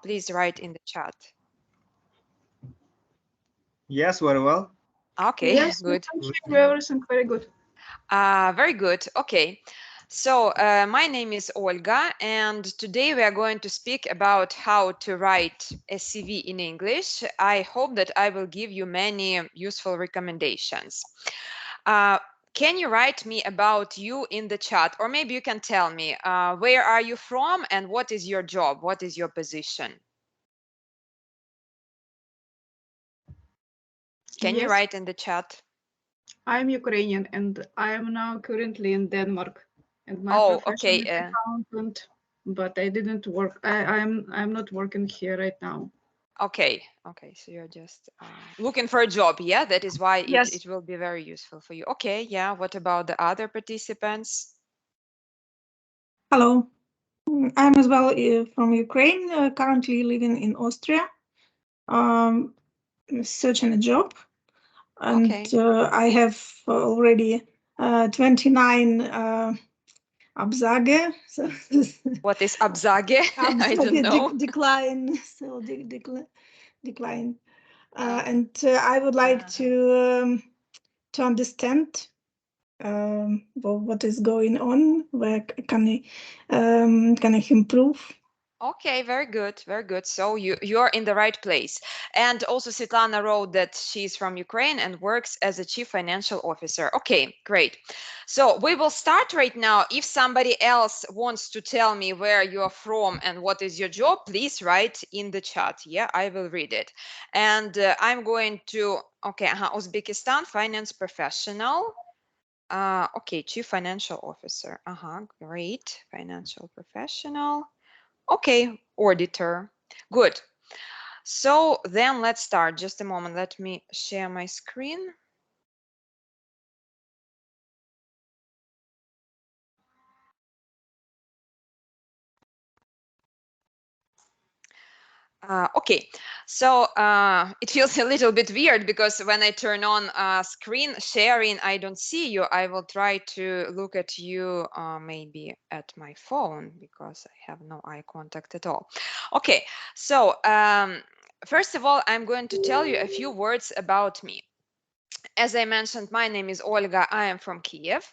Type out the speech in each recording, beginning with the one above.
Please write in the chat. Yes, very well. Okay, yes, good. Everything very good. Very good. Okay. So my name is Olga, and today we are going to speak about how to write a CV in English. I hope that I will give you many useful recommendations. Can you write me about you in the chat, or maybe you can tell me where are you from and what is your job? What is your position? Can you write in the chat? I'm Ukrainian and I am now currently in Denmark. And my okay. profession is accountant, but I didn't work. I'm not working here right now. Okay, so you're just looking for a job, yeah? That is why Yes. it will be very useful for you. Okay, yeah. What about the other participants? Hello, I'm as well from Ukraine, currently living in Austria, searching a job. And I have already 29 Absage. So what is Absage? I don't know. Decline. So decline. And I would like to understand what is going on. Where can I improve? Okay, very good, very good. So you're in the right place. And also Svetlana wrote that she's from Ukraine and works as a chief financial officer. Okay, great. So we will start right now. If somebody else wants to tell me where you're from and what is your job, please write in the chat. Yeah, I will read it. And I'm going to, okay, Uzbekistan finance professional. Okay, chief financial officer. Great, financial professional. Okay, auditor. Good. So then let's start. Just a moment. Let me share my screen. Okay, so it feels a little bit weird because when I turn on screen sharing, I don't see you. I will try to look at you maybe at my phone because I have no eye contact at all. Okay, so first of all, I'm going to tell you a few words about me. As I mentioned, my name is Olga. I am from Kiev.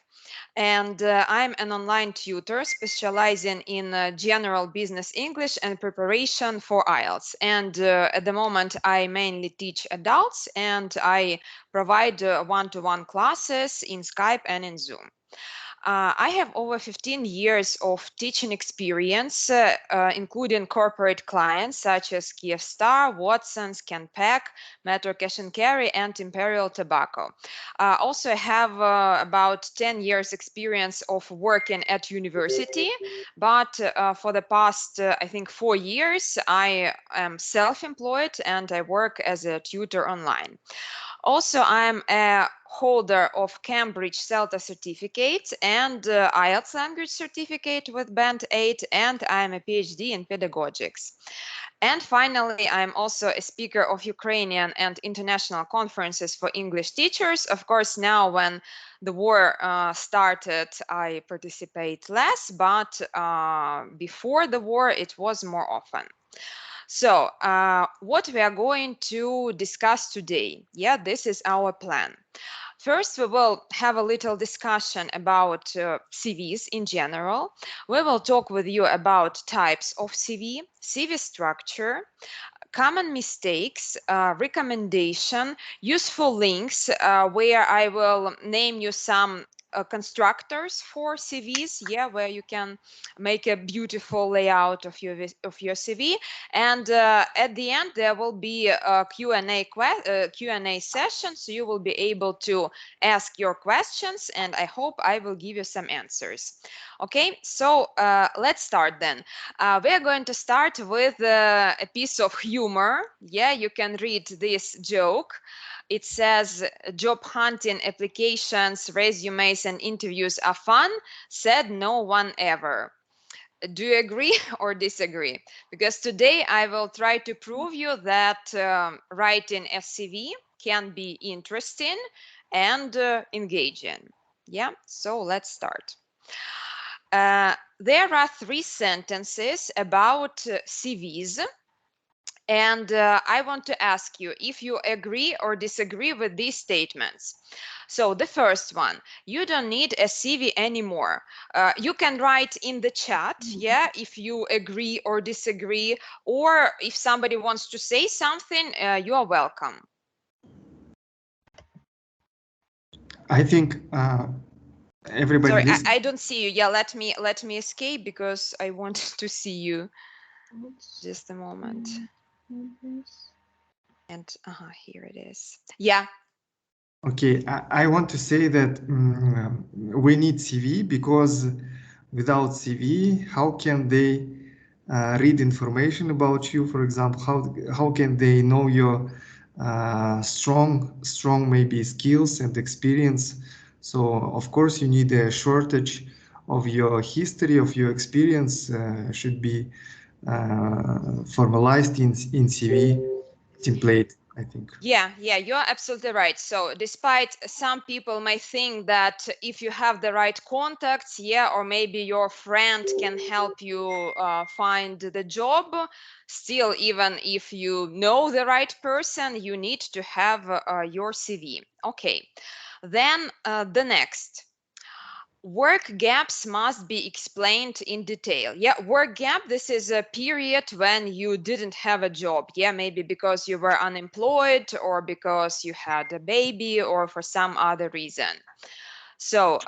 And I'm an online tutor specializing in general business English and preparation for IELTS. And at the moment, I mainly teach adults and I provide one-to-one classes in Skype and in Zoom. I have over 15 years of teaching experience, including corporate clients such as Kyivstar, Watsons, Canpack, Metro Cash and Carry, and Imperial Tobacco. Also, I have about 10 years experience of working at university, but for the past, I think, 4 years, I am self-employed and I work as a tutor online. Also, I'm a holder of Cambridge CELTA certificate and IELTS language certificate with Band 8, and I'm a PhD in pedagogics. And finally, I'm also a speaker of Ukrainian and international conferences for English teachers. Of course, now when the war started, I participate less, but before the war, it was more often. So what we are going to discuss today, yeah, this is our plan. First, we will have a little discussion about CVs in general. We will talk with you about types of CV, CV structure, common mistakes, recommendation, useful links, where I will name you some constructors for CVs, yeah, where you can make a beautiful layout of your CV. And at the end, there will be a Q&A session, so you will be able to ask your questions, and I hope I will give you some answers. Okay, so let's start then. We are going to start with a piece of humor. Yeah, you can read this joke. It says, job hunting applications, resumes, and interviews are fun, said no one ever. Do you agree or disagree? Because today I will try to prove you that writing a CV can be interesting and engaging. Yeah, so let's start. there are 3 sentences about CVs. And I want to ask you if you agree or disagree with these statements. So the first one, you don't need a CV anymore. You can write in the chat, yeah, if you agree or disagree, or if somebody wants to say something, you are welcome. I think everybody Sorry, listen. I don't see you. Yeah, let me escape because I want to see you. Just a moment. And here it is. Yeah. Okay, I want to say that we need CV because without CV, how can they read information about you? For example, how can they know your strong maybe skills and experience? So of course you need a shortage of your history, of your experience should be formalized in CV template, I think. Yeah, you're absolutely right. So despite some people may think that if you have the right contacts, yeah, or maybe your friend can help you find the job, still, even if you know the right person, you need to have your CV. Okay, then the next. Work gaps must be explained in detail. Yeah, work gap, this is a period when you didn't have a job. Yeah, maybe because you were unemployed or because you had a baby or for some other reason. So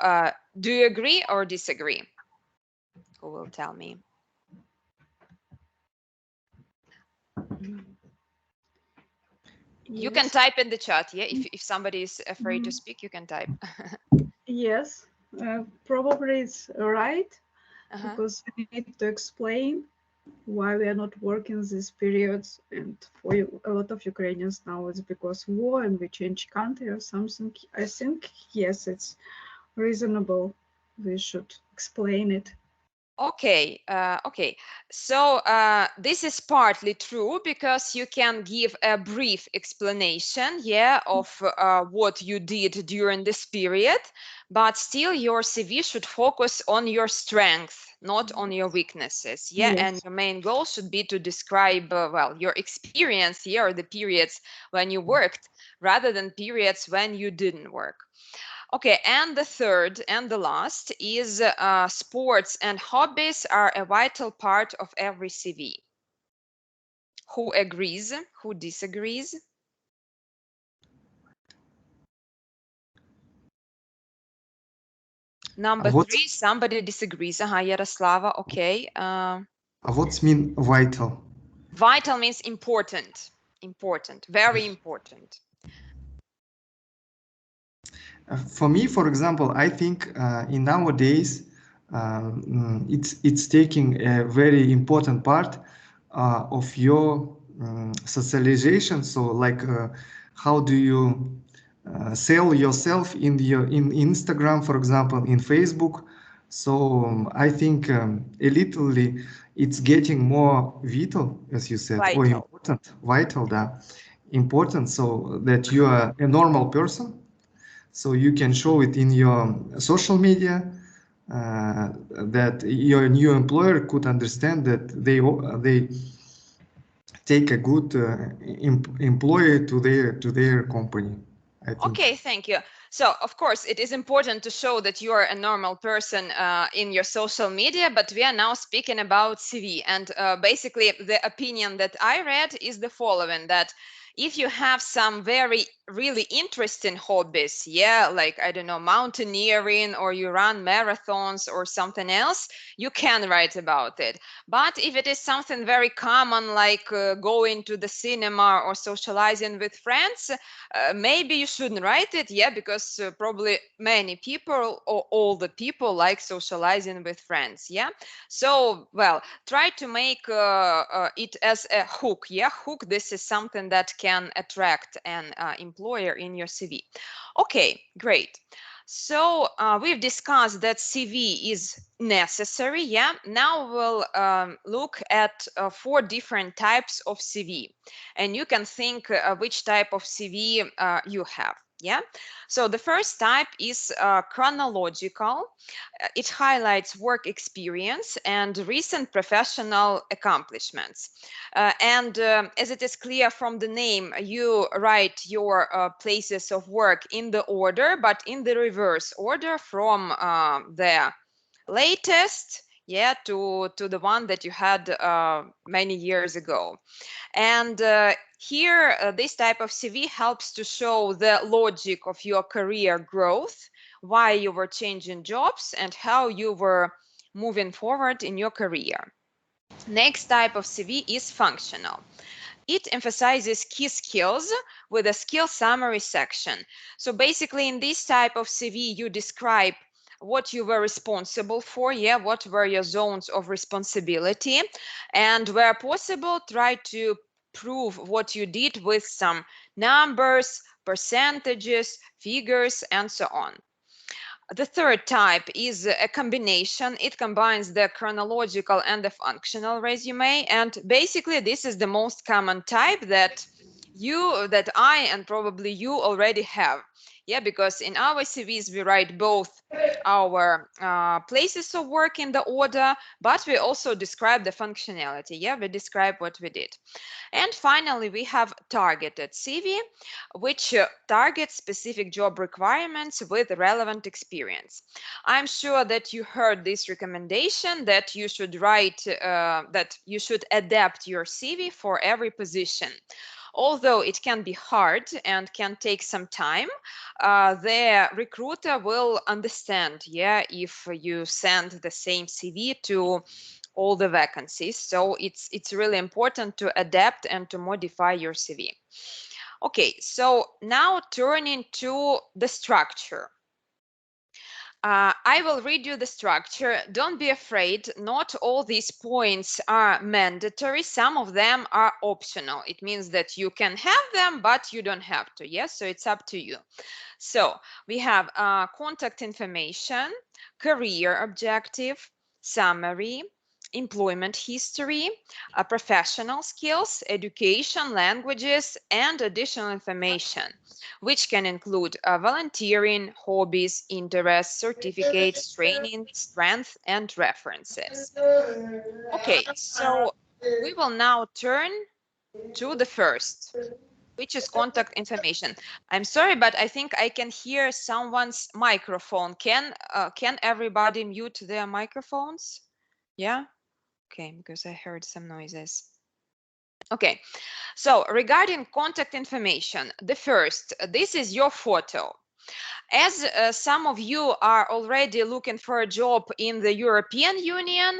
do you agree or disagree? Who will tell me? You can Yes. type in the chat. Yeah, if somebody is afraid to speak, you can type. Yes, probably it's right, Uh-huh. because we need to explain why we are not working these periods. And for a lot of Ukrainians now it's because war and we change country or something. I think, yes, it's reasonable. We should explain it. Okay, okay. So this is partly true because you can give a brief explanation, yeah, of what you did during this period, but still your CV should focus on your strength, not on your weaknesses, yeah. Yes. And your main goal should be to describe, well, your experience here, or the periods when you worked, rather than periods when you didn't work. Okay, and the third and the last is sports and hobbies are a vital part of every CV. Who agrees? Who disagrees? Number three, somebody disagrees. Yaroslava, okay. What's mean vital? Vital means important, important, very important. For me, for example, I think in nowadays it's taking a very important part of your socialization. So, like, how do you sell yourself in Instagram, for example, in Facebook? So I think a little it's getting more vital, as you said, or Vital. important, vital, important, so that you are a normal person. So you can show it in your social media that your new employer could understand that they take a good employee to their company, I think. Okay, thank you. So, of course, it is important to show that you are a normal person in your social media, but we are now speaking about CV. And basically, the opinion that I read is the following, that if you have some really interesting hobbies, yeah, like, I don't know, mountaineering, or you run marathons or something else, you can write about it. But if it is something very common, like going to the cinema or socializing with friends, maybe you shouldn't write it, yeah, because probably many people or all the people like socializing with friends, yeah. So, well, try to make it as a hook, yeah, hook. This is something that can attract an employer in your CV. Okay, great. So we've discussed that CV is necessary, yeah. Now we'll look at 4 different types of CV, and you can think which type of CV you have. Yeah, so the first type is chronological. It highlights work experience and recent professional accomplishments. As it is clear from the name, you write your places of work in the order, but in the reverse order from the latest, yeah, to the one that you had many years ago. And here, this type of CV helps to show the logic of your career growth, why you were changing jobs, and how you were moving forward in your career. Next type of CV is functional. It emphasizes key skills with a skill summary section. So basically, in this type of CV, you describe what you were responsible for, yeah, what were your zones of responsibility, and where possible, try to prove what you did with some numbers, percentages, figures, and so on. The third type is a combination. It combines the chronological and the functional resume. And basically, this is the most common type that I and probably you already have. Yeah, because in our CVs, we write both our places of work in the order, but we also describe the functionality. Yeah, we describe what we did. And finally, we have targeted CV, which targets specific job requirements with relevant experience. I'm sure that you heard this recommendation that you should write, that you should adapt your CV for every position. Although it can be hard and can take some time, the recruiter will understand, yeah, if you send the same CV to all the vacancies. So it's really important to adapt and to modify your CV. Okay, so now turning to the structure. I will read you the structure. Don't be afraid. Not all these points are mandatory. Some of them are optional. It means that you can have them, but you don't have to. Yes, so it's up to you. So we have contact information, career objective, summary, employment history, professional skills, education, languages, and additional information, which can include volunteering, hobbies, interests, certificates, training, strengths, and references. Okay, so we will now turn to the first, which is contact information. I'm sorry, but I think I can hear someone's microphone. Can everybody mute their microphones? Yeah? Okay, because I heard some noises. Okay, so regarding contact information, the first, this is your photo. As some of you are already looking for a job in the European Union,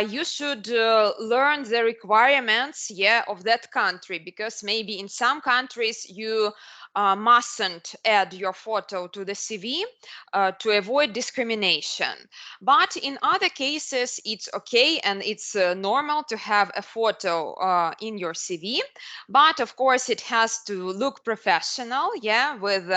you should learn the requirements, yeah, of that country, because maybe in some countries you mustn't add your photo to the CV to avoid discrimination. But in other cases, it's okay and it's normal to have a photo in your CV. But of course, it has to look professional, yeah, with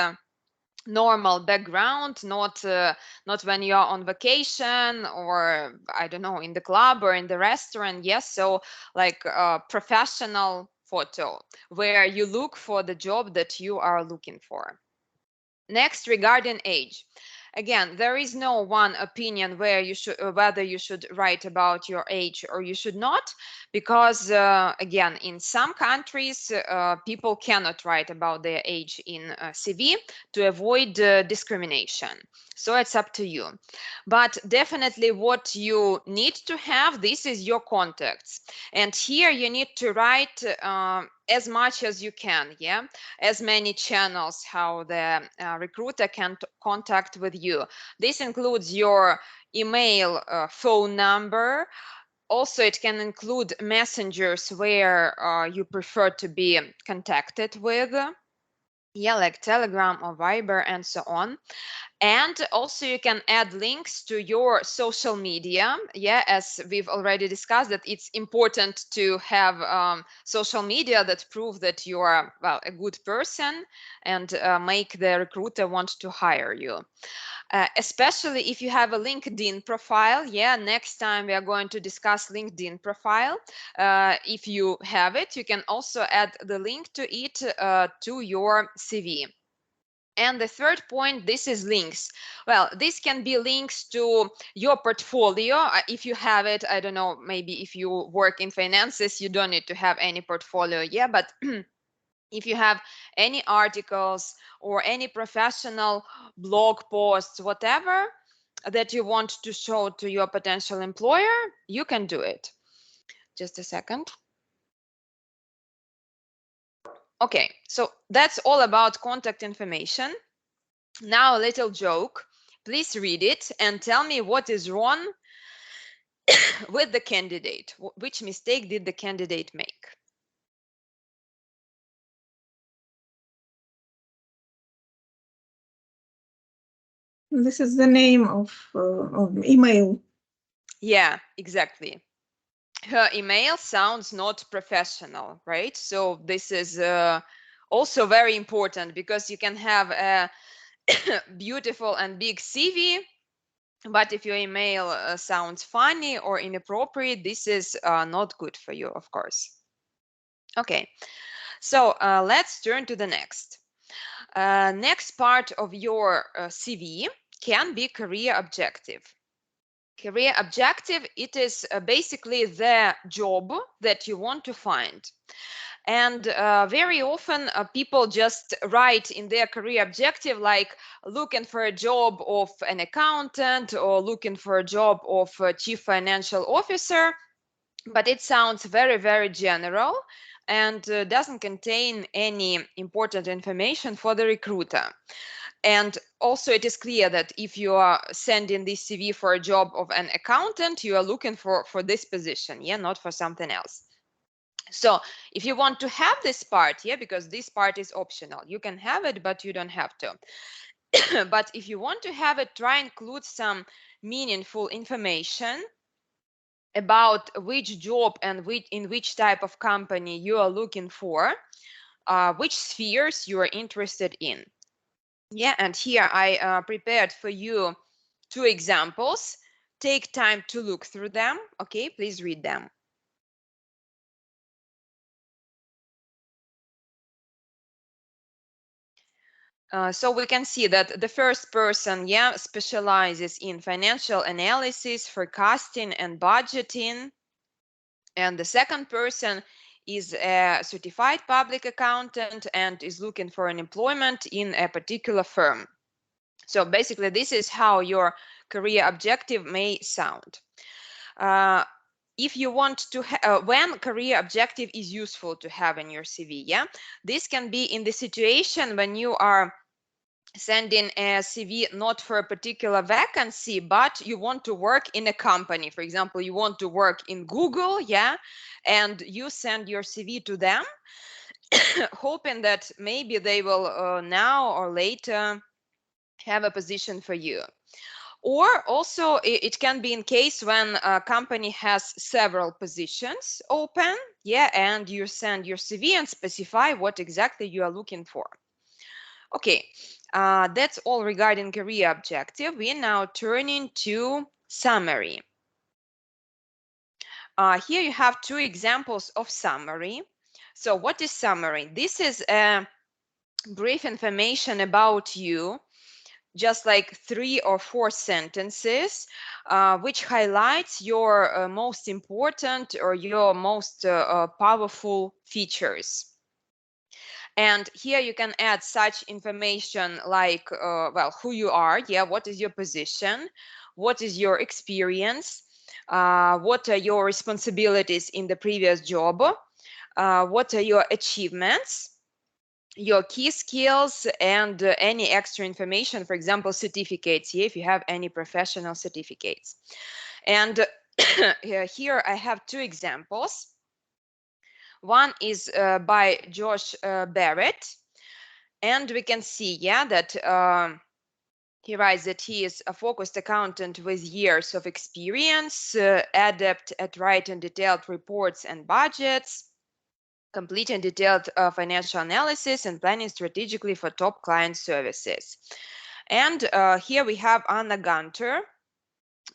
normal background, not when you're on vacation or I don't know, in the club or in the restaurant. Yes, so like a professional photo where you look for the job that you are looking for. Next, regarding age. Again, there is no one opinion where you should whether you should write about your age or you should not, because again, in some countries people cannot write about their age in CV to avoid discrimination. So it's up to you. But definitely what you need to have, this is your contacts. And here you need to write as much as you can, yeah, as many channels how the recruiter can contact with you. This includes your email, phone number. Also, it can include messengers where you prefer to be contacted with, yeah, like Telegram or Viber and so on. And also you can add links to your social media. Yeah, as we've already discussed, that it's important to have social media that prove that you are, well, a good person and make the recruiter want to hire you. Especially if you have a LinkedIn profile. Yeah, next time we are going to discuss LinkedIn profile. If you have it, you can also add the link to it to your CV. And the third point, this is links. Well, this can be links to your portfolio if you have it. I don't know, maybe if you work in finances, you don't need to have any portfolio. Yeah, but if you have any articles or any professional blog posts, whatever that you want to show to your potential employer, you can do it. Just a second. Okay, so that's all about contact information. Now a little joke. Please read it and tell me what is wrong with the candidate. Which mistake did the candidate make? This is the name of email. Yeah, exactly. Her email sounds not professional, right? So this is also very important, because you can have a beautiful and big CV, but if your email sounds funny or inappropriate, this is not good for you, of course. Okay, so let's turn to the next. Next part of your CV can be career objective. Career objective, it is basically the job that you want to find. And very often people just write in their career objective like looking for a job of an accountant or looking for a job of a chief financial officer, but it sounds very, very general and doesn't contain any important information for the recruiter. And also it is clear that if you are sending this CV for a job of an accountant, you are looking for this position, yeah, not for something else. So if you want to have this part, yeah, because this part is optional, you can have it, but you don't have to. But if you want to have it, try and include some meaningful information about which job and in which type of company you are looking for, which spheres you are interested in. Yeah, and here I prepared for you 2 examples. Take time to look through them. Okay, please read them. So we can see that the first person, yeah, specializes in financial analysis, forecasting, and budgeting. And the second person is a certified public accountant and is looking for an employment in a particular firm. So basically, this is how your career objective may sound. If you want to when career objective is useful to have in your CV, yeah, this can be in the situation when you are sending a CV not for a particular vacancy, but you want to work in a company. For example, you want to work in Google, yeah, and you send your CV to them, hoping that maybe they will now or later have a position for you. Or also it can be in case when a company has several positions open, yeah, and you send your CV and specify what exactly you are looking for. Okay, that's all regarding career objective. We are now turning to summary. Here you have 2 examples of summary. So what is summary? This is a brief information about you, just like 3 or 4 sentences, which highlights your most important or your most powerful features. And here you can add such information like, well, who you are, yeah, what is your position, what is your experience, what are your responsibilities in the previous job, what are your achievements, your key skills, and any extra information, for example, certificates, yeah, if you have any professional certificates. And here I have 2 examples. One is by Josh Barrett, and we can see, yeah, that he writes that he is a focused accountant with years of experience, adept at writing detailed reports and budgets, completing detailed financial analysis, and planning strategically for top client services. And here we have Anna Gunter.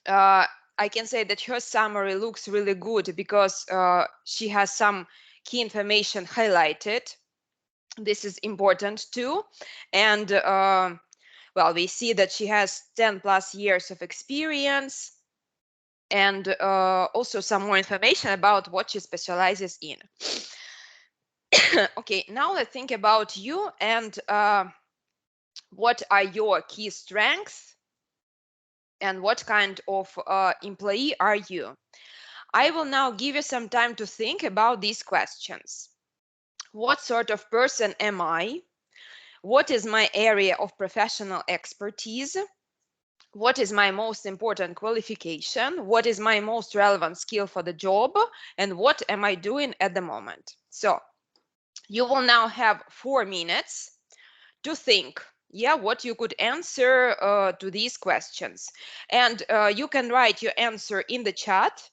I can say that her summary looks really good because she has some key information highlighted. This is important too. And well, we see that she has 10+ years of experience, and also some more information about what she specializes in. Okay, now let's think about you and what are your key strengths and what kind of employee are you? I will now give you some time to think about these questions. What sort of person am I? What is my area of professional expertise? What is my most important qualification? What is my most relevant skill for the job? And what am I doing at the moment? So you will now have 4 minutes to think, yeah, what you could answer to these questions. And you can write your answer in the chat,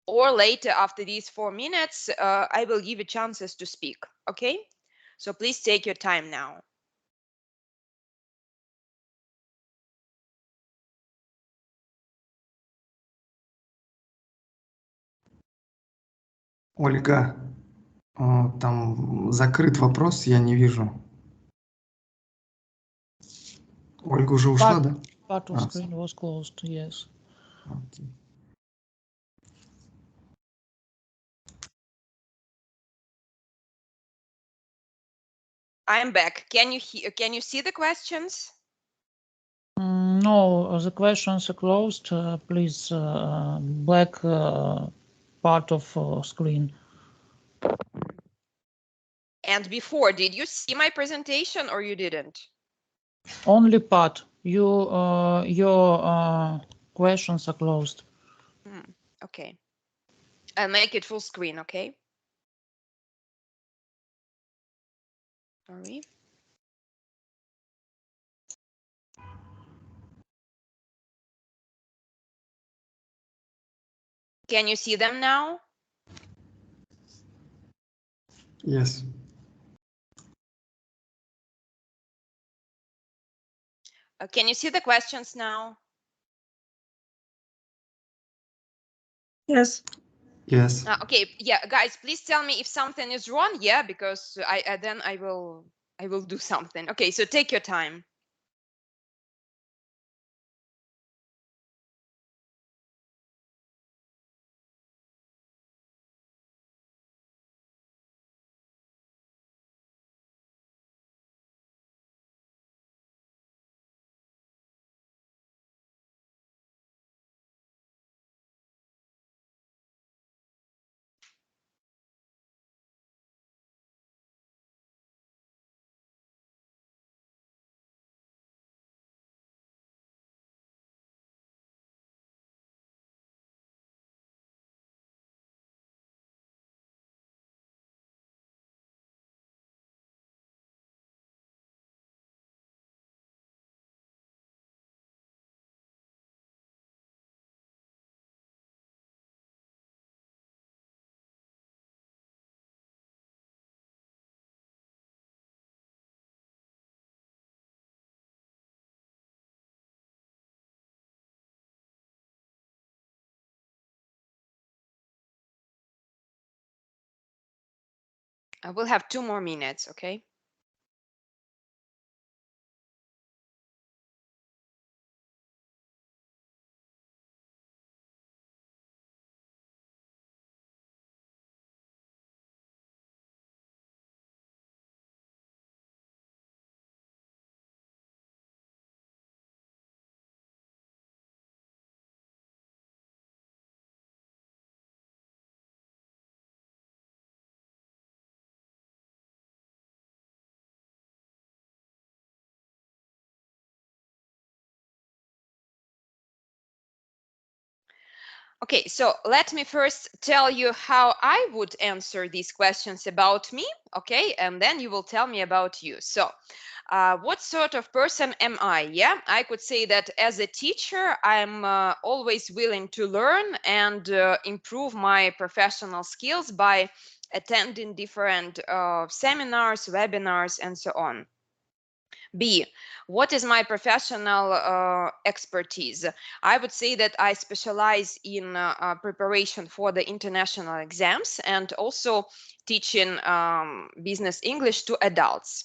or later after these 4 minutes, I will give you chances to speak, okay? So please take your time now. Ольга, там закрыт вопрос, я не вижу. Ольга уже ушла, да? Part of screen was closed, yes. Окей. I'm back. Can you see the questions? No, the questions are closed. Please, black part of screen. And before, did you see my presentation or you didn't? Only part. Your questions are closed. Okay. I'll make it full screen, okay? Sorry. Can you see them now? Yes. Can you see the questions now? Yes. Yes. Okay, yeah, guys, please tell me if something is wrong, yeah, because then I will do something. Okay, so take your time. I will have 2 more minutes, okay? Okay, so let me first tell you how I would answer these questions about me, okay? And then you will tell me about you. So, what sort of person am I? Yeah, I could say that as a teacher, I'm always willing to learn and improve my professional skills by attending different seminars, webinars, and so on. B, what is my professional expertise? I would say that I specialize in preparation for the international exams and also teaching business English to adults.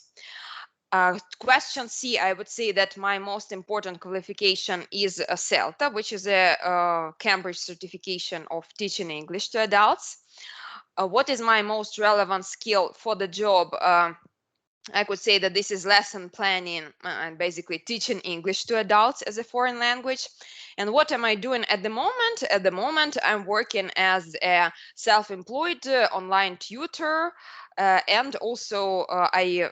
Question C, I would say that my most important qualification is a CELTA, which is a Cambridge certification of teaching English to adults. What is my most relevant skill for the job? I could say that this is lesson planning and basically teaching English to adults as a foreign language. And what am I doing at the moment? At the moment, I'm working as a self-employed online tutor, and also I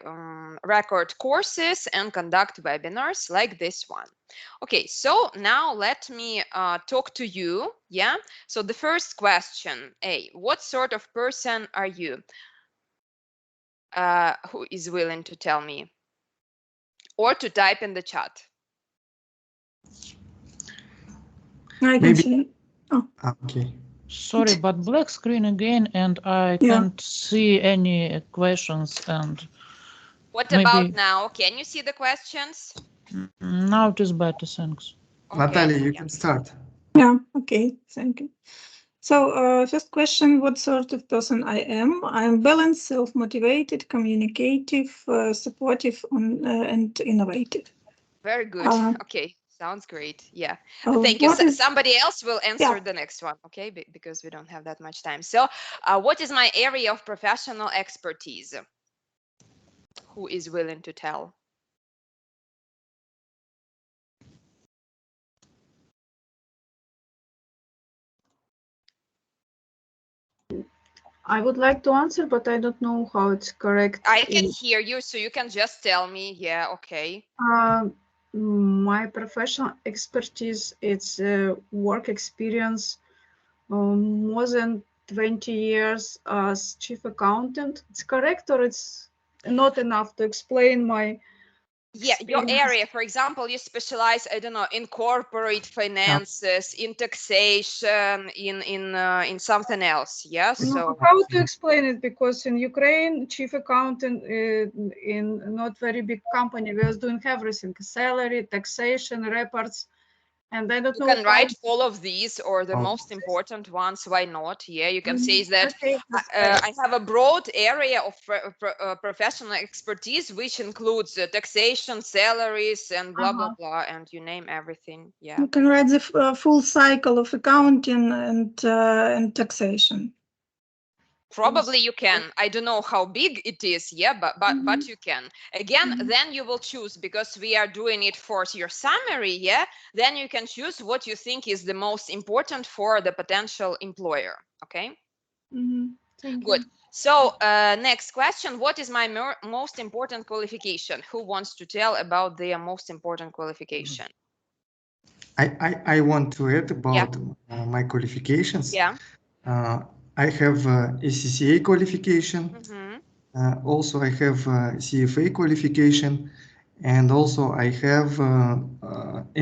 record courses and conduct webinars like this one. Okay, so now let me talk to you. Yeah, so the first question, A, what sort of person are you? Who is willing to tell me or to type in the chat? I can Maybe- see. Oh, Okay. Sorry, but black screen again, and I Yeah. can't see any questions. And What maybe about now? Can you see the questions? now it is better. Thanks. Okay, Natalia, you yeah. can start. yeah. Okay. Thank you. So, first question: what sort of person I am? I'm balanced, self-motivated, communicative, supportive, and innovative. Very good. Okay, sounds great. Yeah, thank you. What is Somebody else will answer the next one, okay? Because we don't have that much time. So, what is my area of professional expertise? Who is willing to tell? I would like to answer, but I don't know how it's correct. I can hear you, so you can just tell me. Yeah, okay. My professional expertise, it's work experience, more than 20 years as chief accountant. It's correct, or it's not enough to explain my Yeah, your experience? area, for example, you specialize, I don't know, in corporate finances, in taxation, in something else. Yeah, No, so how to explain it? Because in Ukraine, chief accountant in not very big company was doing everything: salary, taxation, reports, and I don't you know can how. write all of these or the Oh. most important ones. Why not? Yeah, you can say that Okay, I have a broad area of professional expertise, which includes taxation, salaries, and blah blah blah, and you name everything. Yeah. you can write the full cycle of accounting and taxation. Probably you can. I don't know how big it is, yeah, but you can. Again, then you will choose, because we are doing it for your summary, yeah, then you can choose what you think is the most important for the potential employer, okay? Thank Good. you. So next question, what is my most important qualification? Who wants to tell about their most important qualification? I want to add about my qualifications. Yeah. I have ACCA qualification. Mm-hmm. Also, I have CFA qualification, and also I have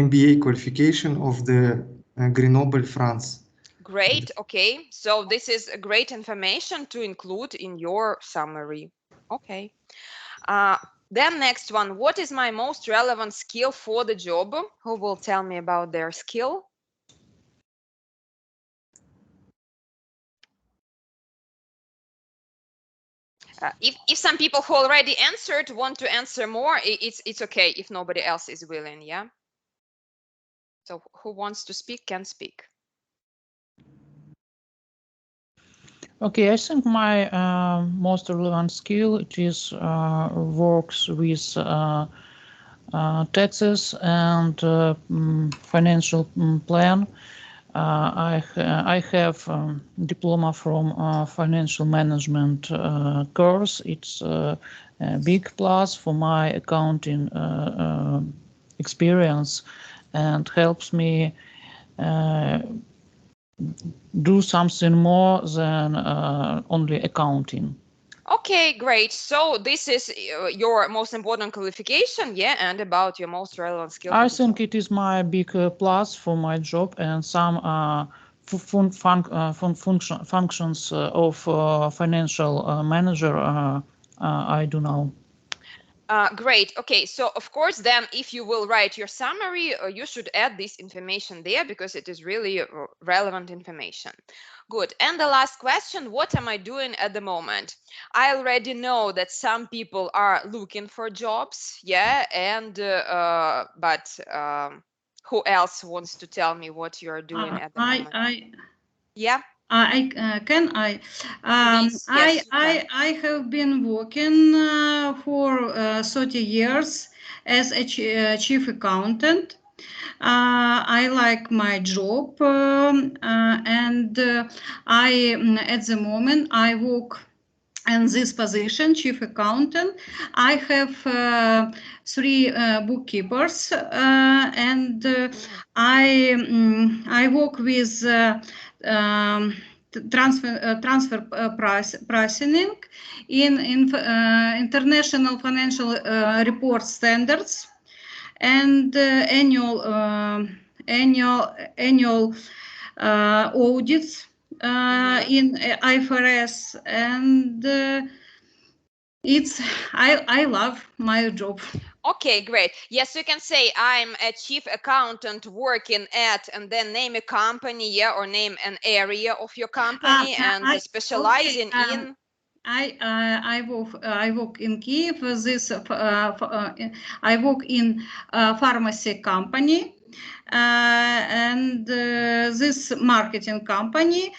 MBA qualification of the Grenoble, France. Great. Okay. So this is a great information to include in your summary. Okay. Then next one, what is my most relevant skill for the job? Who will tell me about their skill? If some people who already answered want to answer more, it's okay if nobody else is willing, yeah? So who wants to speak can speak. Okay, I think my most relevant skill it is works with taxes and financial plan. I have diploma from financial management course. It's a big plus for my accounting experience and helps me do something more than only accounting. Okay, great. So this is your most important qualification, yeah, and about your most relevant skill. I think it is my big plus for my job, and some functions of financial manager I do know. Great. Okay, so of course, then if you will write your summary, you should add this information there because it is really relevant information. Good. And the last question, what am I doing at the moment? I already know that some people are looking for jobs, yeah, and but who else wants to tell me what you are doing at the moment? Yeah. Can I? Please, yes, you can. I have been working for 30 years as a chief accountant. I like my job, and at the moment I work in this position, chief accountant. I have 3 bookkeepers, and I work with transfer pricing in international financial report standards and annual audits in IFRS, and I love my job. Okay, great. Yes, you can say I'm a chief accountant working at, and then name a company, yeah, or name an area of your company, and specializing in. I work in Kiev. I work in a pharmacy company, and this marketing company.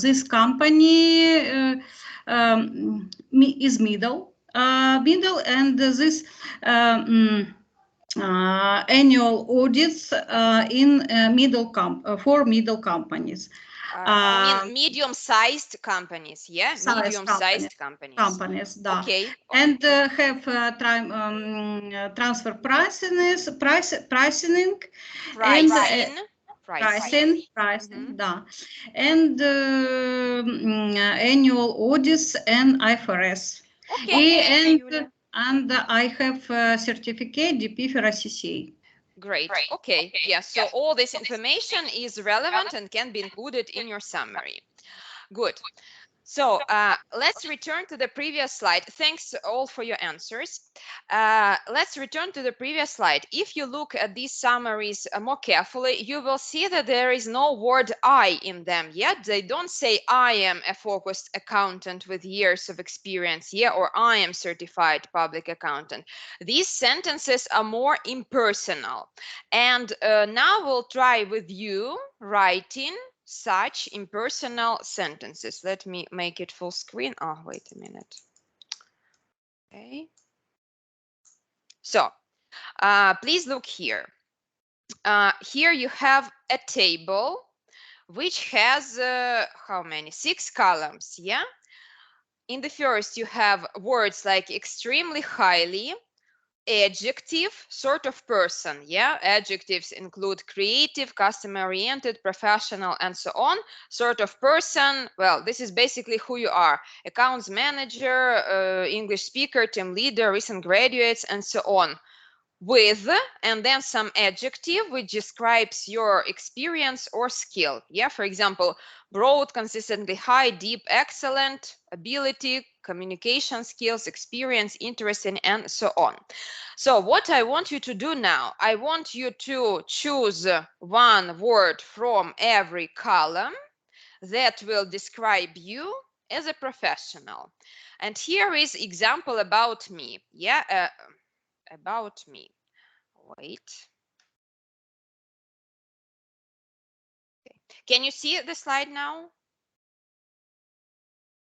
This company is middle, and this annual audits in for middle companies. I mean medium-sized companies, yeah, medium-sized companies. Да. Okay. And have transfer pricing, да. And annual audits and IFRS. Okay, and I have certificate DP-CCA. Great. Okay. Yeah. So all this information is relevant and can be included in your summary. Good. So let's return to the previous slide. Thanks all for your answers. Let's return to the previous slide. If you look at these summaries more carefully, you will see that there is no word I in them yet. They don't say I am a focused accountant with years of experience, yeah, or I am certified public accountant. These sentences are more impersonal. And now we'll try with you writing such impersonal sentences. Let me make it full screen. Oh, wait a minute. Okay. So please look here. Here you have a table which has how many? 6 columns, yeah? In the first you have words like extremely highly, adjective, sort of person, yeah? Adjectives include creative, customer-oriented, professional, and so on. Sort of person, well, this is basically who you are. Accounts manager, English speaker, team leader, recent graduates, and so on. With, and then some adjective which describes your experience or skill. Yeah, for example, broad, consistently high, deep, excellent, ability, communication skills, experience, interesting, and so on. So what I want you to do now, I want you to choose one word from every column that will describe you as a professional. And here is example about me. Yeah, about me. Wait. Okay. Can you see the slide now?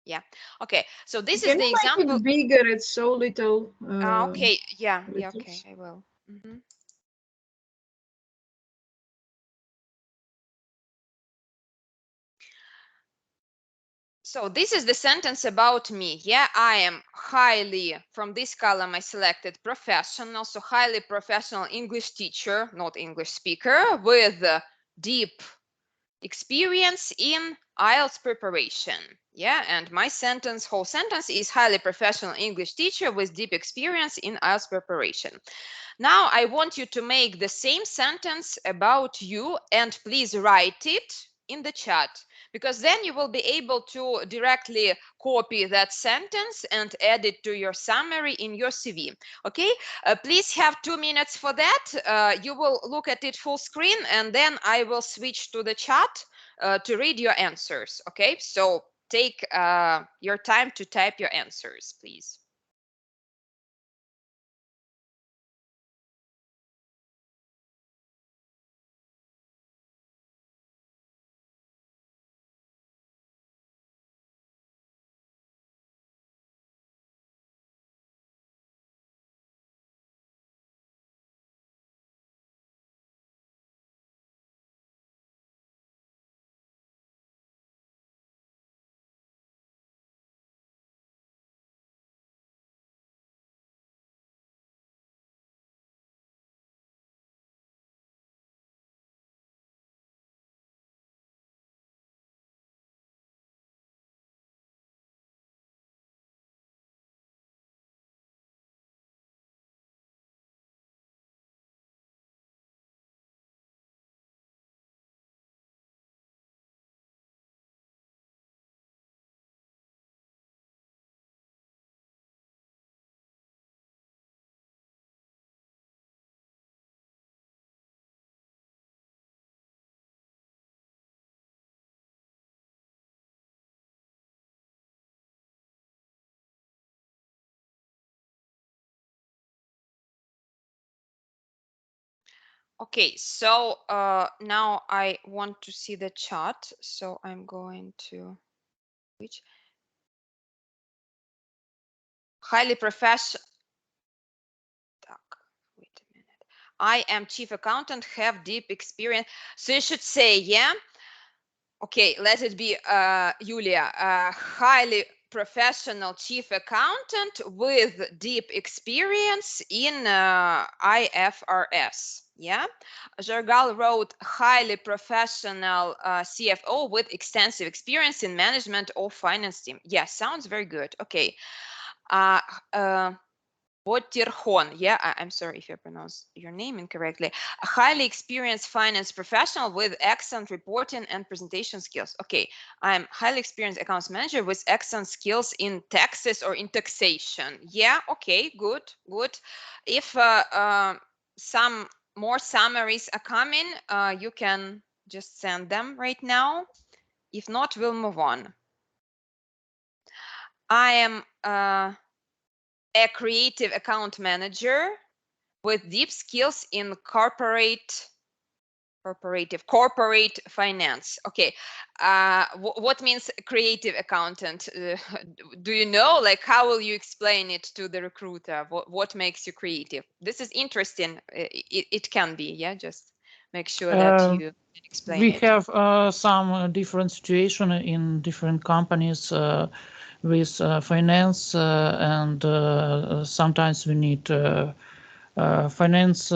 Yeah. Okay. So this is the example. Make it bigger. It's so little. Okay. Yeah. Yeah. Okay. I will. So this is the sentence about me. Yeah, I am highly, from this column I selected professional, so highly professional English teacher, not English speaker, with deep experience in IELTS preparation. Yeah, and my whole sentence is highly professional English teacher with deep experience in IELTS preparation. Now I want you to make the same sentence about you, and please write it in the chat, because then you will be able to directly copy that sentence and add it to your summary in your CV. Okay, please have 2 minutes for that. You will look at it full screen, and then I will switch to the chat to read your answers. Okay, so take your time to type your answers, please. Okay, so now I want to see the chat, so I'm going to which highly professional. Wait a minute. I am chief accountant, have deep experience. So you should say, yeah. Okay, let it be Yulia, highly professional chief accountant with deep experience in IFRS. Yeah, Jargal wrote highly professional CFO with extensive experience in management of finance team. Yeah, sounds very good. Okay. Botirhon, yeah, I'm sorry if I pronounce your name incorrectly. A highly experienced finance professional with excellent reporting and presentation skills. Okay, I'm highly experienced accounts manager with excellent skills in taxes or in taxation. Yeah, okay, good, good. If some more summaries are coming, you can just send them right now. If not, we'll move on. I am a creative account manager with deep skills in corporate finance. Okay, what means creative accountant? Do you know, like, how will you explain it to the recruiter? What makes you creative? This is interesting. It can be, yeah, just make sure that you explain we it. have some different situation in different companies with finance, and sometimes we need finance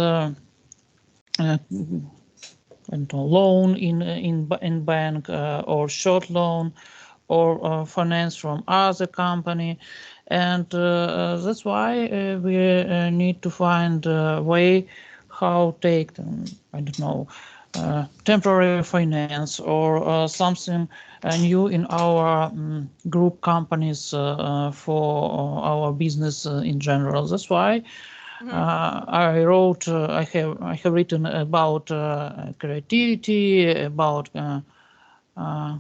and loan in bank, or short loan, or finance from other company, and that's why we need to find a way how take them, I don't know, temporary finance, or something new in our group companies for our business in general. That's why I wrote. I have written about creativity, about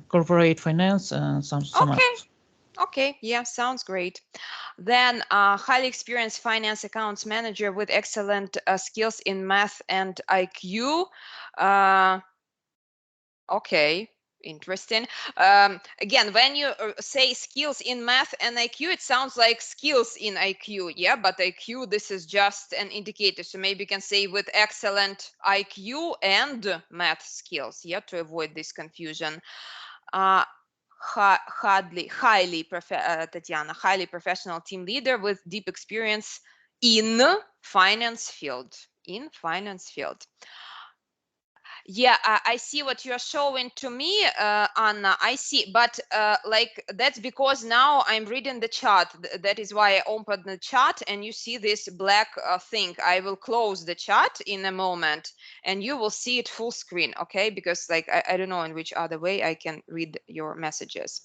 corporate finance, and some Okay. else. Okay, yeah, sounds great. Then highly experienced finance accounts manager with excellent skills in math and IQ. Okay, interesting. Again, when you say skills in math and IQ, it sounds like skills in IQ, yeah, but IQ, this is just an indicator. So maybe you can say with excellent IQ and math skills, yeah, to avoid this confusion. Tatiana, highly professional team leader with deep experience in finance field. Yeah, I see what you're showing to me, Anna. I see, but like that's because now I'm reading the chat. That is why I opened the chat, and you see this black thing. I will close the chat in a moment, and you will see it full screen, okay? Because like I don't know in which other way I can read your messages.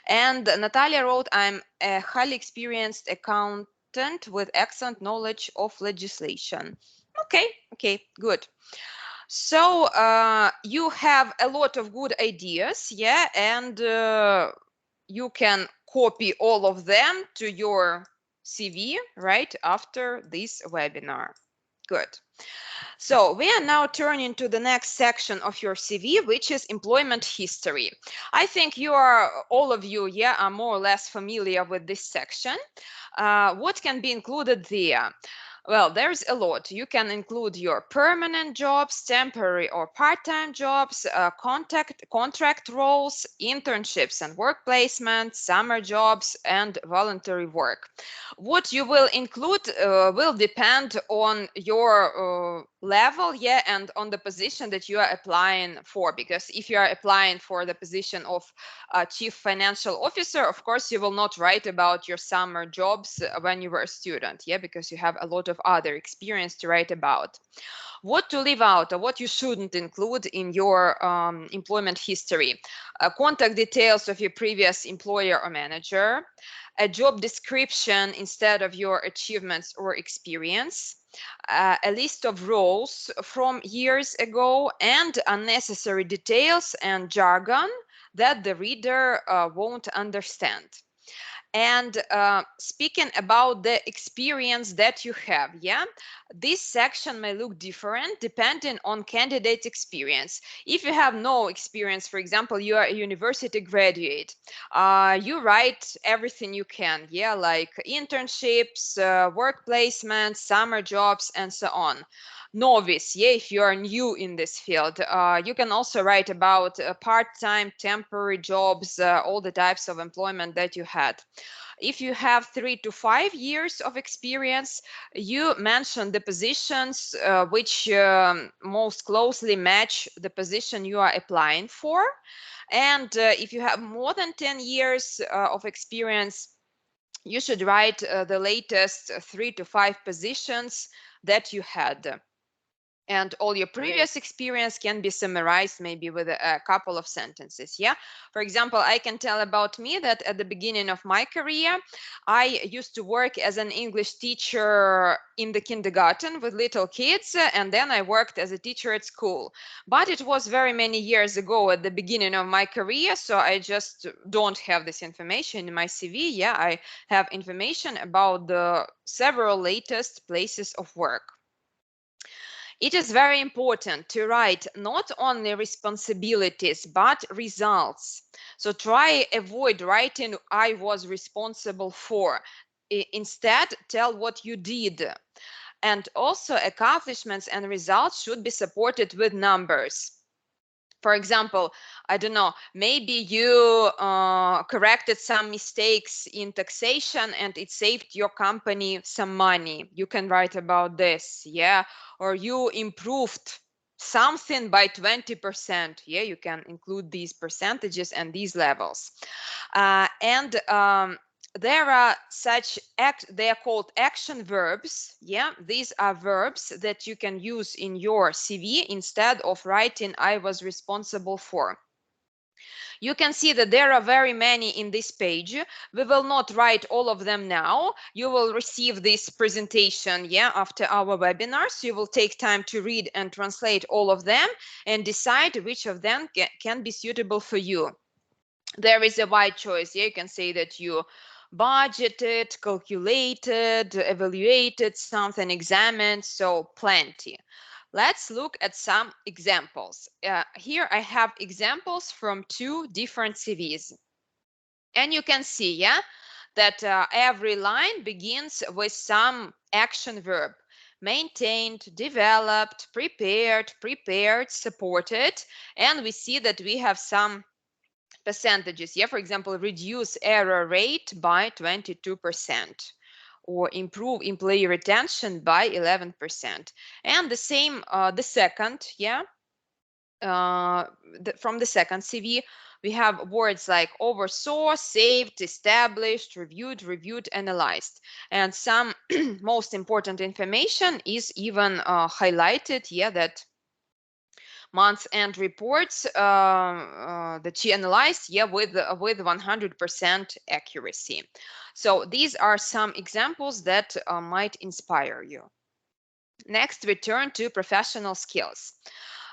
And Natalia wrote, "I'm a highly experienced accountant with excellent knowledge of legislation." Okay, good. So you have a lot of good ideas, yeah, and you can copy all of them to your CV right after this webinar. Good. So we are now turning to the next section of your CV, which is employment history. I think you are, all of you, yeah, are more or less familiar with this section. What can be included there? Well, there's a lot. You can include your permanent jobs, temporary or part-time jobs, contract roles, internships and work placements, summer jobs, and voluntary work. What you will include will depend on your level, yeah, and on the position that you are applying for. Because if you are applying for the position of chief financial officer, of course, you will not write about your summer jobs when you were a student, yeah, because you have a lot of other experience to write about. What to leave out or what you shouldn't include in your employment history: contact details of your previous employer or manager, a job description instead of your achievements or experience, a list of roles from years ago, and unnecessary details and jargon that the reader won't understand. And speaking about the experience that you have, yeah, this section may look different depending on candidate's experience. If you have no experience, for example, you are a university graduate, you write everything you can, yeah, like internships, work placements, summer jobs, and so on. Novice, yeah, if you are new in this field, you can also write about part-time, temporary jobs, all the types of employment that you had. If you have 3 to 5 years of experience, you mention the positions which most closely match the position you are applying for. And if you have more than 10 years of experience, you should write the latest 3 to 5 positions that you had. And all your previous experience can be summarized maybe with a couple of sentences, yeah. For example, I can tell about me that at the beginning of my career, I used to work as an English teacher in the kindergarten with little kids, and then I worked as a teacher at school. But it was very many years ago at the beginning of my career, so I just don't have this information in my CV, yeah. I have information about the several latest places of work. It is very important to write not only responsibilities, but results. So try avoid writing "I was responsible for." Instead, tell what you did. And also accomplishments and results should be supported with numbers. For example, I don't know, maybe you corrected some mistakes in taxation and it saved your company some money. You can write about this, yeah? Or you improved something by 20%. Yeah, you can include these percentages and these levels. There are they are called action verbs. Yeah, these are verbs that you can use in your CV instead of writing "I was responsible for." You can see that there are very many in this page. We will not write all of them now. You will receive this presentation, yeah, after our webinar. So you will take time to read and translate all of them and decide which of them can be suitable for you. There is a wide choice. Yeah, you can say that you budgeted, calculated, evaluated something, examined, so plenty. Let's look at some examples. Here I have examples from 2 different CVs. And you can see, yeah, that every line begins with some action verb. Maintained, developed, prepared, supported. And we see that we have some percentages. Yeah, for example, reduce error rate by 22%, or improve employee retention by 11%. And the same, the second, yeah, from the second CV, we have words like oversaw, saved, established, reviewed, analyzed. And some most important information is even highlighted, yeah, that month-end reports that she analyzed, yeah, with 100% accuracy. So these are some examples that might inspire you. Next, we turn to professional skills.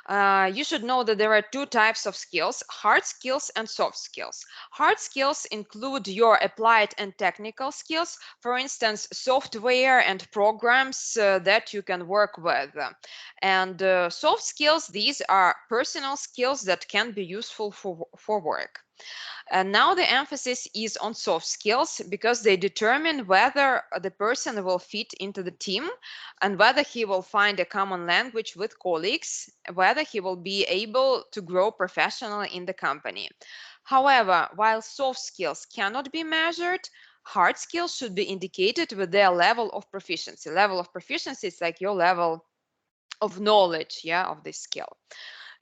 You should know that there are two types of skills: hard skills and soft skills. Hard skills include your applied and technical skills, for instance, software and programs that you can work with. And soft skills, these are personal skills that can be useful for work. And now the emphasis is on soft skills because they determine whether the person will fit into the team and whether he will find a common language with colleagues, whether he will be able to grow professionally in the company. However, while soft skills cannot be measured, hard skills should be indicated with their level of proficiency. Level of proficiency is like your level of knowledge, yeah, of this skill.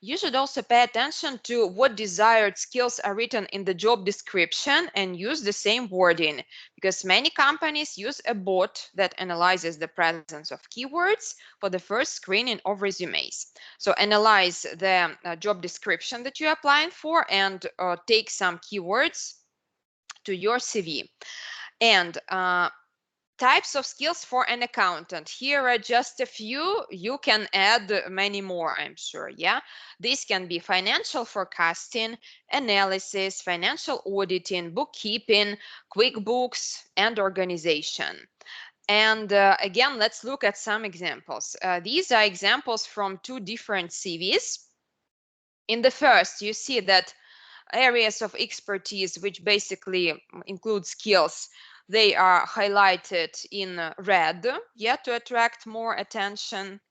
You should also pay attention to what desired skills are written in the job description and use the same wording, because many companies use a bot that analyzes the presence of keywords for the first screening of resumes. So analyze the job description that you're applying for and take some keywords to your CV. And types of skills for an accountant. Here are just a few. You can add many more, I'm sure. Yeah, these can be financial forecasting, analysis, financial auditing, bookkeeping, QuickBooks, and organization. And again, let's look at some examples. These are examples from two different CVs. In the first, you see that areas of expertise, which basically include skills, they are highlighted in red, yeah, to attract more attention.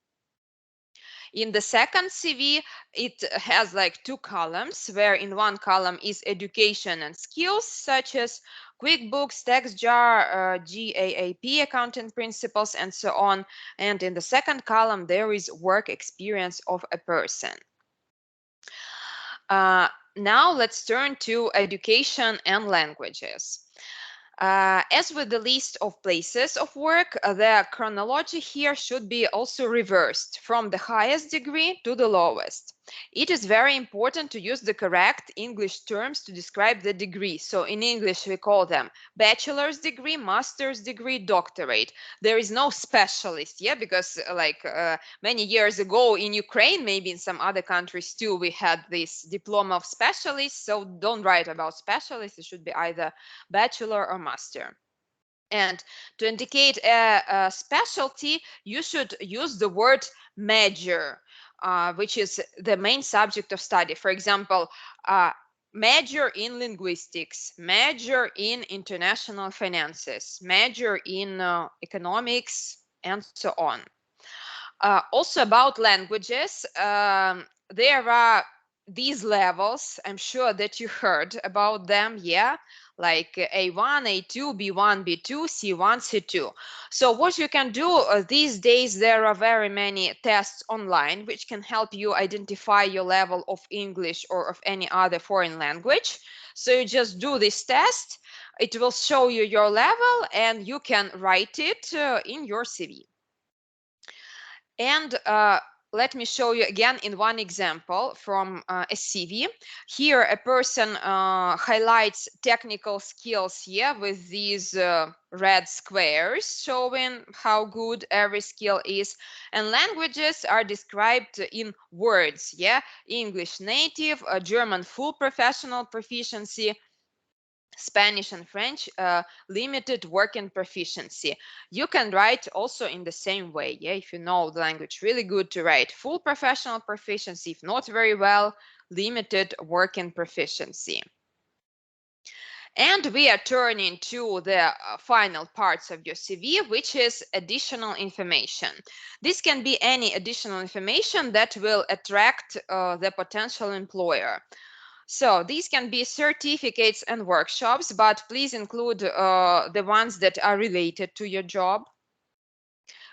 In the second CV, it has like two columns, where in one column is education and skills, such as QuickBooks, TaxJar, GAAP, accounting principles, and so on. And in the second column, there is work experience of a person. Now let's turn to education and languages. As with the list of places of work, the chronology here should be also reversed from the highest degree to the lowest. It is very important to use the correct English terms to describe the degree. So in English, we call them bachelor's degree, master's degree, doctorate. There is no specialist, yeah, because many years ago in Ukraine, maybe in some other countries too, we had this diploma of specialist. So don't write about specialist. It should be either bachelor or master. And to indicate a specialty, you should use the word major, which is the main subject of study. For example, major in linguistics, major in international finances, major in economics, and so on. Also about languages, there are these levels. I'm sure that you heard about them, yeah, like A1, A2, B1, B2, C1, C2. So what you can do these days, there are very many tests online which can help you identify your level of English or of any other foreign language. So you just do this test, it will show you your level, and you can write it in your CV. And let me show you again in one example from a CV. Here, a person highlights technical skills here with these red squares showing how good every skill is. And languages are described in words, yeah? English native, German full professional proficiency, Spanish and French, limited working proficiency. You can write also in the same way, yeah, if you know the language really good, to write full professional proficiency, if not very well, limited working proficiency. And we are turning to the final parts of your CV, which is additional information. This can be any additional information that will attract the potential employer. So these can be certificates and workshops, but please include the ones that are related to your job.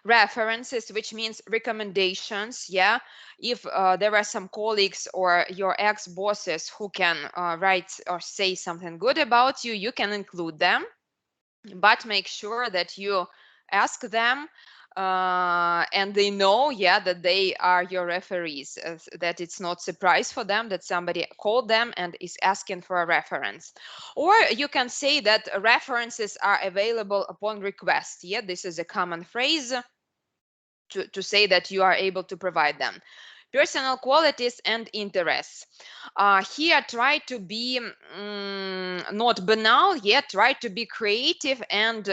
References, which means recommendations. Yeah, if there are some colleagues or your ex-bosses who can write or say something good about you, you can include them, but make sure that you ask them and they know, yeah, that they are your referees, that it's not surprise for them that somebody called them and is asking for a reference. Or you can say that references are available upon request. Yeah, this is a common phrase to say that you are able to provide them. Personal qualities and interests. Here, try to be not banal, yet try to be creative and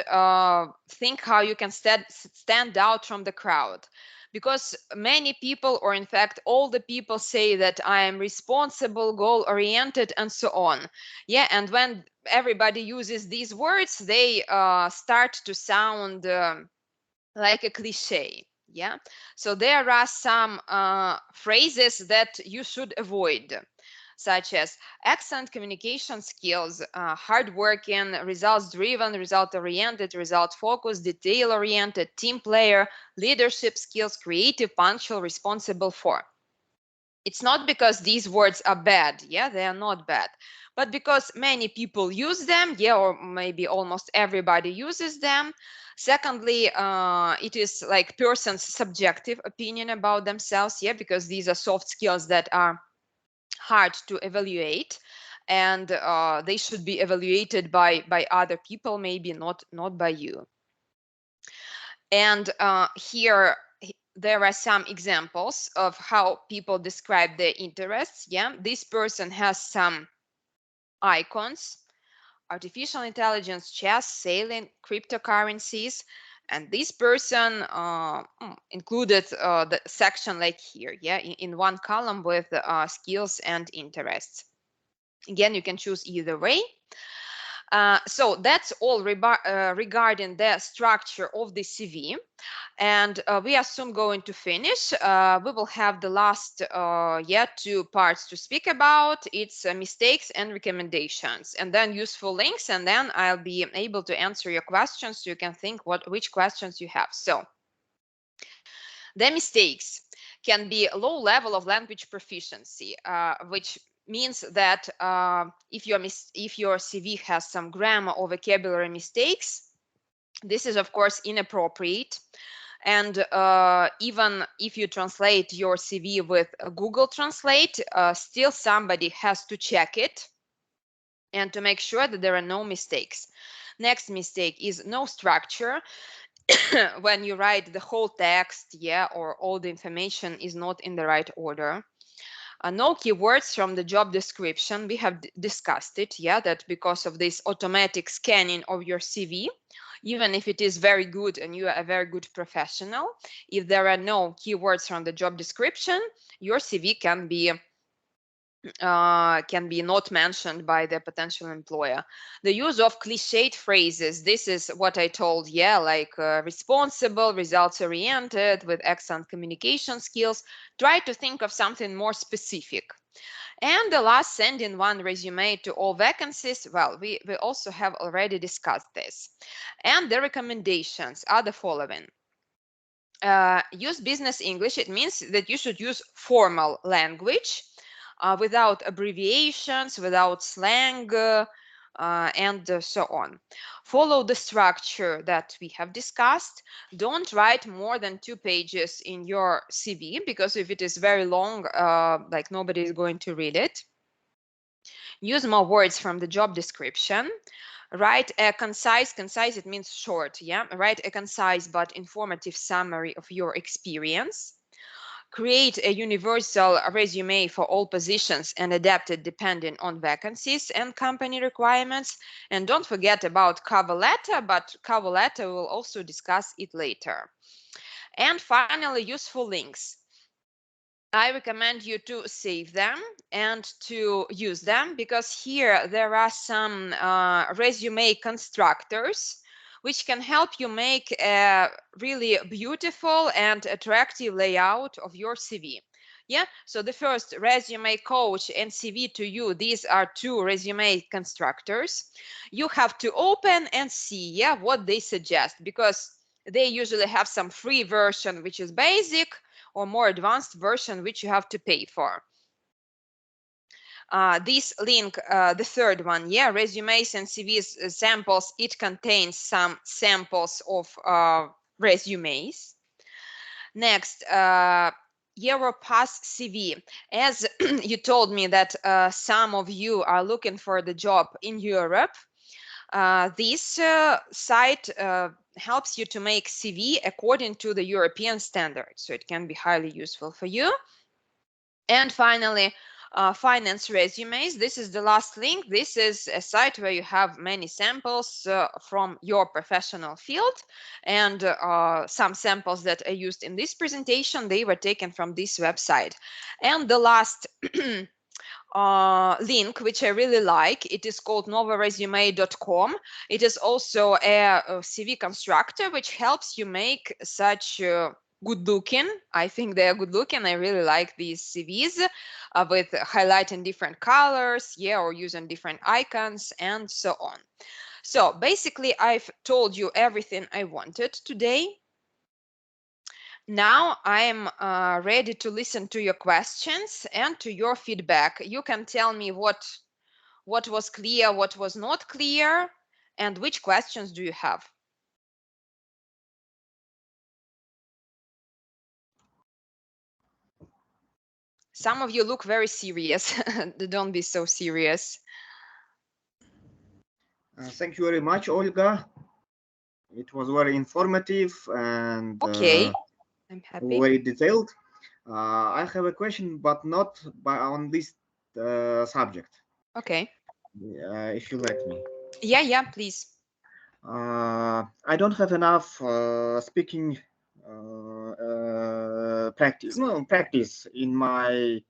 think how you can stand out from the crowd. Because many people, or in fact, all the people say that I am responsible, goal-oriented, and so on. Yeah, and when everybody uses these words, they start to sound like a cliche. Yeah, so there are some phrases that you should avoid, such as excellent communication skills, hardworking, results driven, result oriented, result focused, detail oriented, team player, leadership skills, creative, punctual, responsible for. It's not because these words are bad. Yeah, they are not bad, but because many people use them. Yeah, or maybe almost everybody uses them. Secondly, it is like person's subjective opinion about themselves. Yeah, because these are soft skills that are hard to evaluate, and they should be evaluated by other people, maybe not by you. And here there are some examples of how people describe their interests. Yeah, this person has some icons: artificial intelligence, chess, sailing, cryptocurrencies. And this person included the section like here, yeah, in one column with skills and interests. Again, you can choose either way. So that's all regarding the structure of the CV. And we are soon going to finish. We will have the last two parts to speak about. It's mistakes and recommendations, and then useful links, and then I'll be able to answer your questions so you can think which questions you have. So the mistakes can be a low level of language proficiency, which means that if your CV has some grammar or vocabulary mistakes, this is of course inappropriate. And even if you translate your CV with Google Translate, still somebody has to check it and to make sure that there are no mistakes. Next mistake is no structure. When you write the whole text, yeah, or all the information is not in the right order. No keywords from the job description. We have discussed it, yeah, that because of this automatic scanning of your CV, even if it is very good and you are a very good professional, if there are no keywords from the job description, your CV can be not mentioned by the potential employer. The use of cliched phrases. This is what I told, yeah, like responsible, results oriented, with excellent communication skills. Try to think of something more specific. And the last, sending one resume to all vacancies. Well, we also have already discussed this. And the recommendations are the following. Use business English. It means that you should use formal language without abbreviations, without slang, and so on. Follow the structure that we have discussed. Don't write more than 2 pages in your CV, because if it is very long, like nobody is going to read it. Use more words from the job description. Write a concise, it means short, yeah? Write a concise but informative summary of your experience. Create a universal resume for all positions and adapt it depending on vacancies and company requirements. And don't forget about cover letter, but cover letter we'll also discuss it later. And finally, useful links. I recommend you to save them and to use them, because here there are some resume constructors which can help you make a really beautiful and attractive layout of your CV. Yeah, so the first, resume coach and CV to you, these are 2 resume constructors. You have to open and see, yeah, what they suggest, because They usually have some free version, which is basic, or more advanced version, which you have to pay for. This link, the third one, yeah, resumes and CVs samples, it contains some samples of resumes. Next, Europass CV. As you told me that some of you are looking for the job in Europe, this site helps you to make CV according to the European standards, so it can be highly useful for you. And finally, finance resumes. This is the last link. This is a site where you have many samples from your professional field, and some samples that are used in this presentation, they were taken from this website. And the last link, which I really like, it is called novaresume.com. It is also a CV constructor, which helps you make such good looking. I think they are good looking. I really like these CVs with highlighting different colors, yeah, or using different icons and so on. So basically, I've told you everything I wanted today. Now I'm ready to listen to your questions and to your feedback. You can tell me what was clear, what was not clear, and which questions do you have? Some of you look very serious. Don't be so serious. Thank you very much, Olga. It was very informative and Okay, I'm happy. very detailed. I have a question, but not on this subject. Okay. If you let me. Yeah, please. I don't have enough speaking practice in my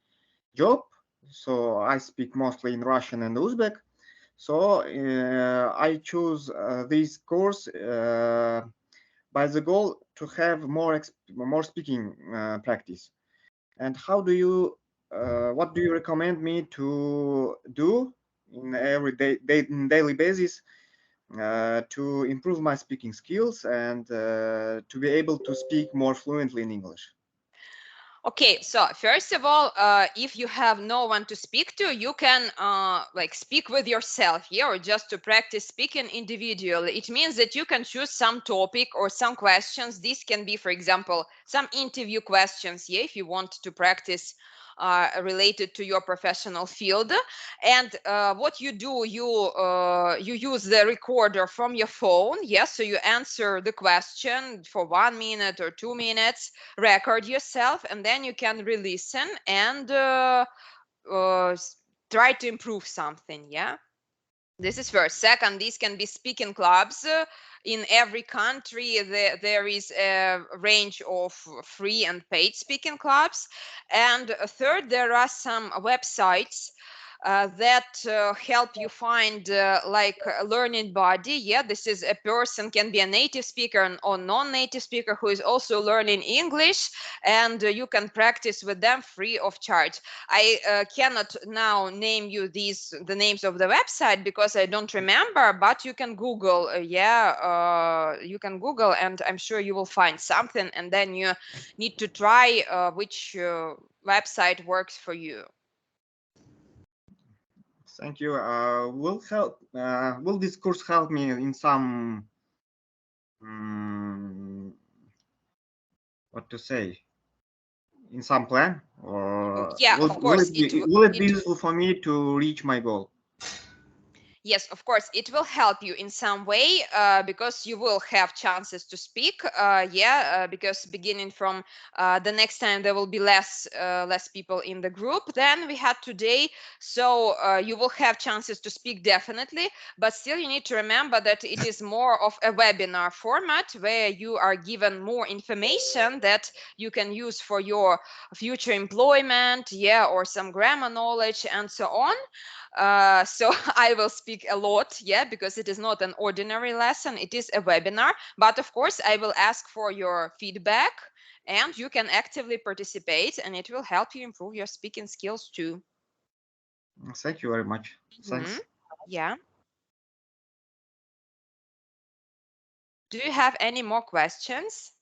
job, so I speak mostly in Russian and Uzbek. So I choose this course by the goal to have more speaking practice. And how do you what do you recommend me to do in daily basis to improve my speaking skills and to be able to speak more fluently in English? Okay, so first of all, if you have no one to speak to, you can like speak with yourself, yeah, or just to practice speaking individually. It means that you can choose some topic or some questions. This can be, for example, some interview questions, yeah, if you want to practice related to your professional field. And what you do, you use the recorder from your phone, yes, so you answer the question for 1 minute or 2 minutes, record yourself, and then you can re-listen and try to improve something, yeah. This is first. Second, these can be speaking clubs. In every country, there is a range of free and paid speaking clubs. And third, there are some websites that help you find like a learning body. Yeah, this is a person, can be a native speaker or non-native speaker who is also learning English, and you can practice with them free of charge. I cannot now name you the names of the website because I don't remember, but you can Google, you can Google, and I'm sure you will find something, and then you need to try which website works for you. Thank you. Will this course help me in some what to say, in some plan, or Yeah, of course will it be useful for me to reach my goal? Yes, of course, it will help you in some way because you will have chances to speak. Because beginning from the next time there will be less people in the group than we had today. So you will have chances to speak definitely, but still you need to remember that it is more of a webinar format where you are given more information that you can use for your future employment, or some grammar knowledge and so on. So I will speak a lot, because it is not an ordinary lesson, it is a webinar. But of course, I will ask for your feedback, and you can actively participate, and it will help you improve your speaking skills too. Thank you very much. Thanks. Yeah. Do you have any more questions?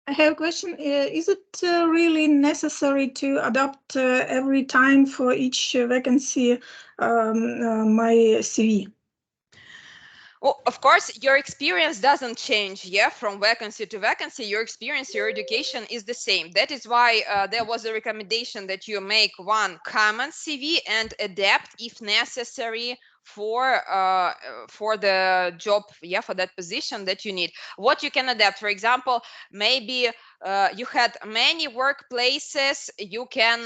I have a question. Is it really necessary to adapt every time for each vacancy my CV? Well, of course, your experience doesn't change, yeah, from vacancy to vacancy. Your experience, your education is the same. That is why there was a recommendation that you make one common CV and adapt if necessary for the job, yeah, for that position that you need. What you can adapt, for example, maybe you had many workplaces. You can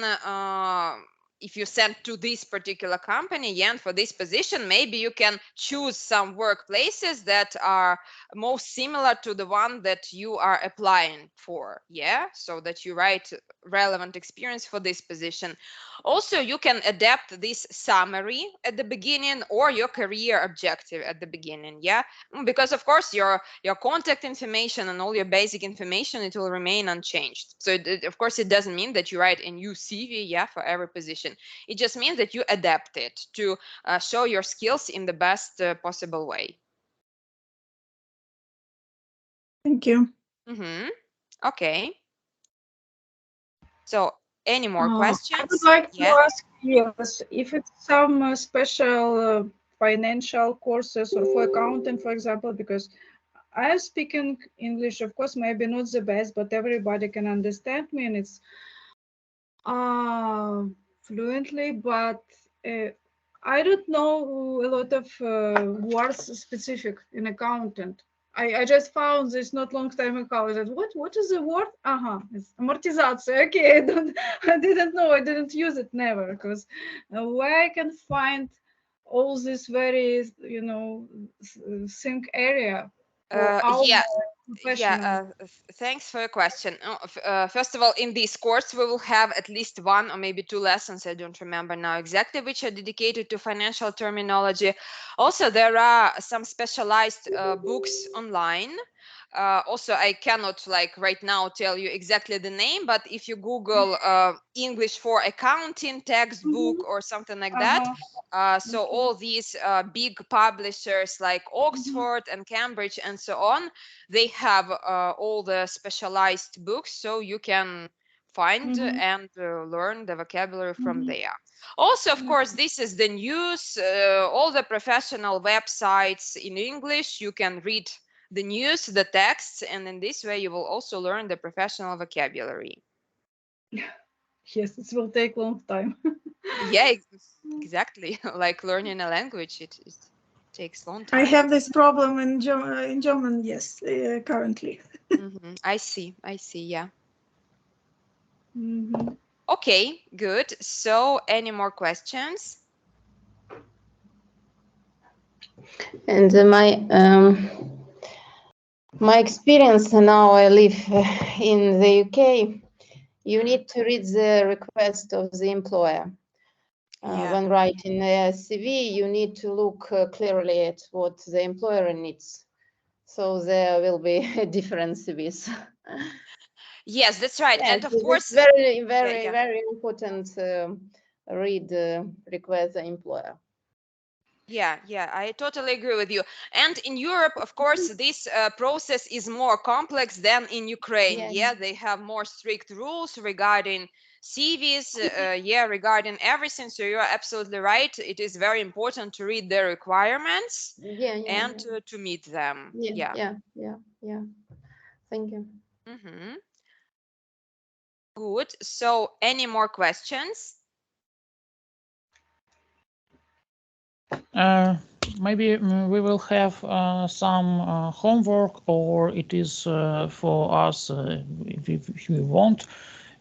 if you send to this particular company, yeah, and for this position, maybe you can choose some workplaces that are most similar to the one that you are applying for, yeah, so that you write relevant experience for this position. Also, you can adapt this summary at the beginning or your career objective at the beginning, yeah, because of course your contact information and all your basic information, it will remain unchanged. So of course it doesn't mean that you write a new CV, yeah, for every position. It just means that you adapt it to show your skills in the best possible way. Thank you. Okay. So any more questions? I would like to Yeah. ask, yes, if it's some special financial courses or for accounting, for example, because I am speaking English, of course, maybe not the best, but everybody can understand me and it's fluently, but I don't know a lot of words specific in accountant. I just found this not long time ago. That what is the word? It's amortizacija. Okay, I didn't know. I didn't use it never because where I can find all this very think area for our professional. Thanks for your question. First of all, in this course, we will have at least one or maybe two lessons. I don't remember now exactly, which are dedicated to financial terminology. Also, there are some specialized books online. Also, I cannot right now tell you exactly the name, but if you Google English for accounting textbook or something like that, so Okay. all these big publishers like Oxford and Cambridge and so on, they have all the specialized books, so you can find and learn the vocabulary from there. Also, of course, this is the news, all the professional websites in English. You can read the news, the texts, and in this way you will also learn the professional vocabulary. Yes, it will take long time. Yeah, exactly. Like learning a language, it takes long time. I have this problem in German, yes, currently. I see, yeah. Okay, good. So any more questions? And my experience now, I live in the UK. You need to read the request of the employer. When writing a CV, you need to look clearly at what the employer needs. So there will be different CVs. Yes, that's right. Yes, and of course, very, very, very important. Read request the employer. Yeah, I totally agree with you. And in Europe, of course, this process is more complex than in Ukraine. Yeah, they have more strict rules regarding CVs, regarding everything. So you're absolutely right. It is very important to read their requirements and to meet them. Yeah. Thank you. Good. So any more questions? Maybe we will have some homework, or it is for us if we want.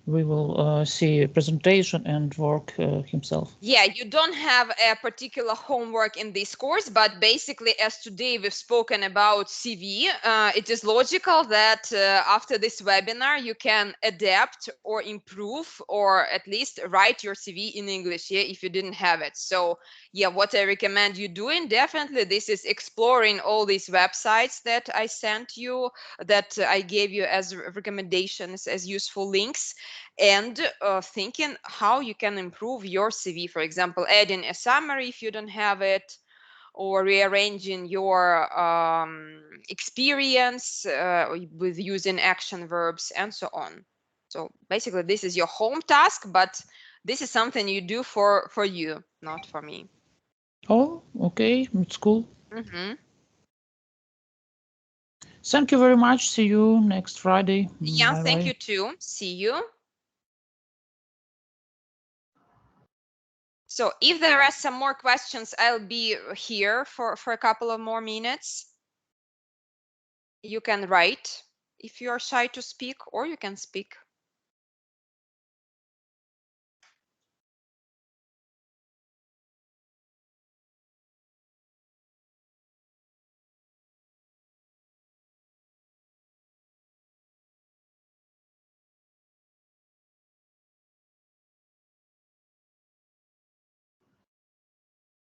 We will see a presentation and work himself. Yeah, you don't have a particular homework in this course, but basically, as today we've spoken about CV, it is logical that after this webinar, you can adapt or improve or at least write your CV in English, yeah, if you didn't have it. So yeah, what I recommend you doing, definitely, this is exploring all these websites that I sent you, that I gave you as recommendations, as useful links, and thinking how you can improve your CV. For example, adding a summary if you don't have it, or rearranging your experience with using action verbs and so on. So basically, this is your home task, but this is something you do for you, not for me. Oh, okay, it's cool. Mm-hmm. Thank you very much. See you next Friday. Yeah, Bye thank bye. you too. See you. So if there are some more questions, I'll be here for a couple of more minutes. You can write if you are shy to speak, or you can speak